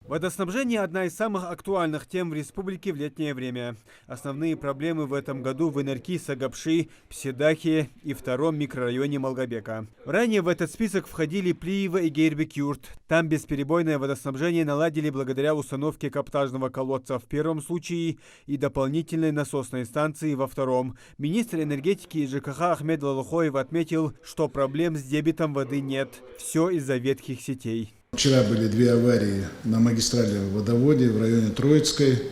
Водоснабжение – одна из самых актуальных тем в республике в летнее время. Основные проблемы в этом году в Инарки, Сагапши, Пседахе и втором микрорайоне Малгобека. Ранее в этот список входили Плиево и Гейрбек-Юрт. Там бесперебойное водоснабжение наладили благодаря установке каптажного колодца в первом случае и дополнительной насосной станции во втором. Министр энергетики и ЖКХ Ахмед Лалухоев отметил, что проблем с дебитом воды нет. Все из-за ветхих сетей. Вчера были две аварии на магистральном водоводе в районе Троицкой.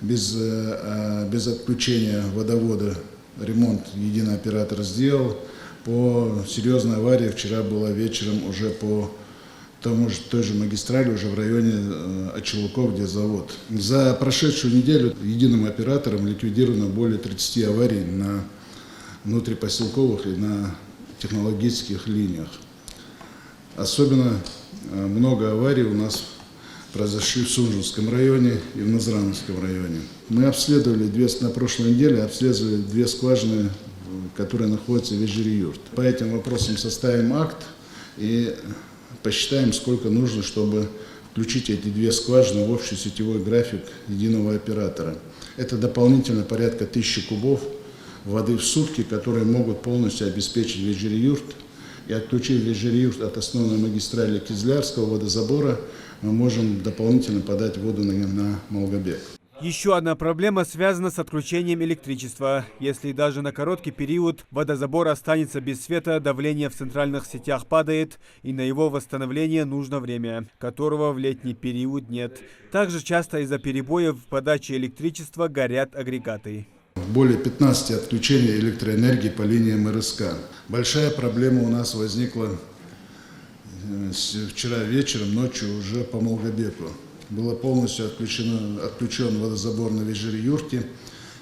Без отключения водовода ремонт единый оператор сделал. По серьезной аварии вчера была вечером уже по той же магистрали, уже в районе Очелуков, где завод. За прошедшую неделю единым оператором ликвидировано более 30 аварий на внутрипоселковых и на технологических линиях. Особенно много аварий у нас произошли в Сунжинском районе и в Назрановском районе. Мы обследовали на прошлой неделе обследовали две скважины, которые находятся в Вежери-Юрт. По этим вопросам составим акт и посчитаем, сколько нужно, чтобы включить эти две скважины в общий сетевой график единого оператора. Это дополнительно порядка 1000 кубов воды в сутки, которые могут полностью обеспечить Вежери-Юрт. И отключив Вежери-Юрт от основной магистрали Кизлярского водозабора, мы можем дополнительно подать воду на Малгобек. Еще одна проблема связана с отключением электричества. Если даже на короткий период водозабор останется без света, давление в центральных сетях падает, и на его восстановление нужно время, которого в летний период нет. Также часто из-за перебоев в подаче электричества горят агрегаты. Более 15 отключений электроэнергии по линиям РСК. Большая проблема у нас возникла вчера вечером, ночью уже по Малгобеку. Было полностью отключен водозабор на Вежери-Юрте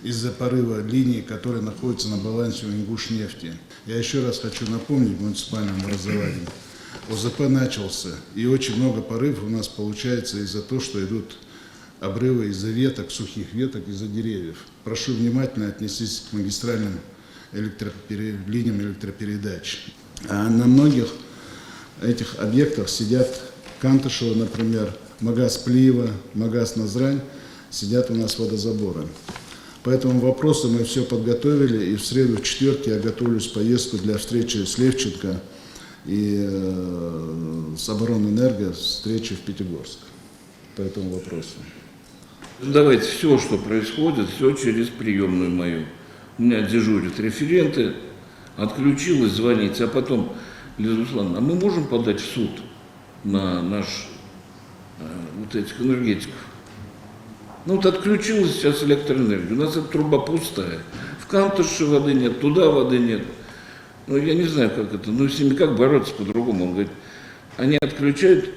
из-за порыва линий, которые находятся на балансе у Ингушнефти. Я еще раз хочу напомнить муниципальному образованию. ОЗП начался, и очень много порывов у нас получается из-за того, что идут обрывы из-за веток, сухих веток, из-за деревьев. Прошу внимательно отнестись к магистральным линиям электропередач. А на многих этих объектах сидят Кантышево, например, Магаз Плиево, Магаз Назрань, сидят у нас водозаборы. По этому вопросу мы все подготовили, и в среду, в четверг я готовлюсь поездку для встречи с Левченко и с Оборонэнерго, встречи в Пятигорск по этому вопросу. Давайте все, что происходит, все через приемную мою. У меня дежурят референты, отключилась, звоните, а потом, Лиза Руслановна, а мы можем подать в суд на наш вот этих энергетиков? Ну вот отключилась сейчас электроэнергия, у нас эта труба пустая. В Кантыше воды нет, туда воды нет. Ну я не знаю, как это, ну с ними как бороться по-другому? Он говорит, они отключают,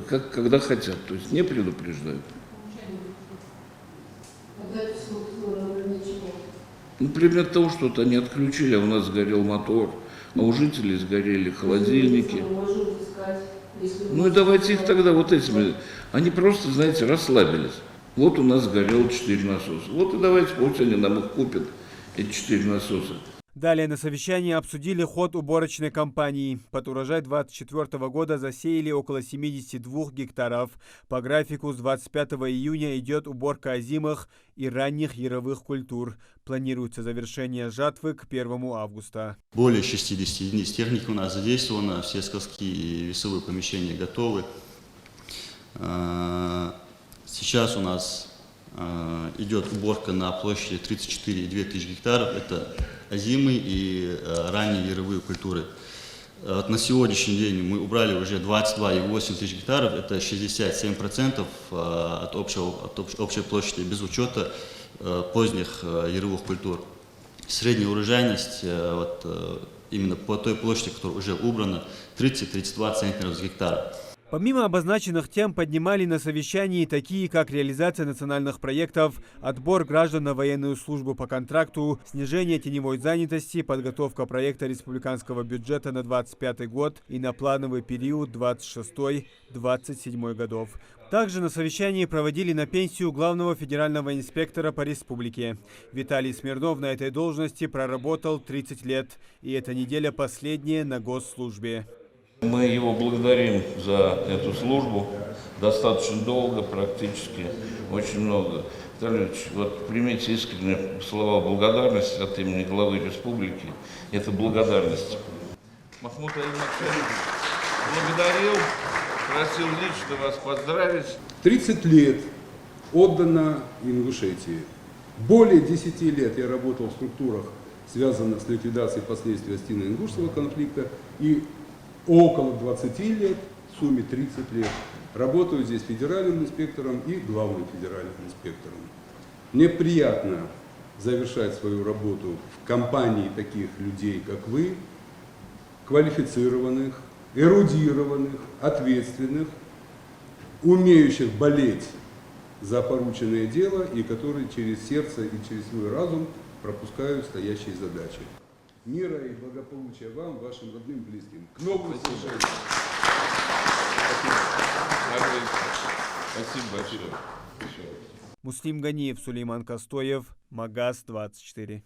когда хотят, то есть не предупреждают. Ну, пример того, что они отключили, а у нас сгорел мотор, а у жителей сгорели холодильники. Ну и давайте их тогда вот этими, они просто, знаете, расслабились. Вот у нас сгорело 4 насоса. Вот и давайте, пусть они нам их купят, эти 4 насоса. Далее на совещании обсудили ход уборочной кампании. Под урожай 2024 года засеяли около 72 гектаров. По графику с 25 июня идет уборка озимых и ранних яровых культур. Планируется завершение жатвы к 1 августа. Более 60 единиц техники у нас задействовано, все складские и весовые помещения готовы. Сейчас у нас идет уборка на площади 34,2 тысяч гектаров. Это озимые и ранние яровые культуры. На сегодняшний день мы убрали уже 22,8 тысяч гектаров. Это 67% от общей площади, без учета поздних яровых культур. Средняя урожайность именно по той площади, которая уже убрана, 30-32 центнеров с гектара. Помимо обозначенных тем поднимали на совещании такие, как реализация национальных проектов, отбор граждан на военную службу по контракту, снижение теневой занятости, подготовка проекта республиканского бюджета на 2025 год и на плановый период 2026-2027 годов. Также на совещании проводили на пенсию главного федерального инспектора по республике. Виталий Смирнов на этой должности проработал 30 лет, и эта неделя последняя на госслужбе. Мы его благодарим за эту службу достаточно долго, практически очень много. Виталий Ильич, вот примите искренние слова благодарности от имени главы республики. Это благодарность. Махмуд Алим Максимович благодарил, просил лично вас поздравить. 30 лет отдано Ингушетии. Более 10 лет я работал в структурах, связанных с ликвидацией последствий Остино-Ингушского конфликта, и около 20 лет, в сумме 30 лет, работаю здесь федеральным инспектором и главным федеральным инспектором. Мне приятно завершать свою работу в компании таких людей, как вы, квалифицированных, эрудированных, ответственных, умеющих болеть за порученное дело и которые через сердце и через свой разум пропускают стоящие задачи. Мира и благополучия вам, вашим родным, близким. К новым служениям! Спасибо большое. Муслим Ганиев, Сулейман Костоев, Магаз 24.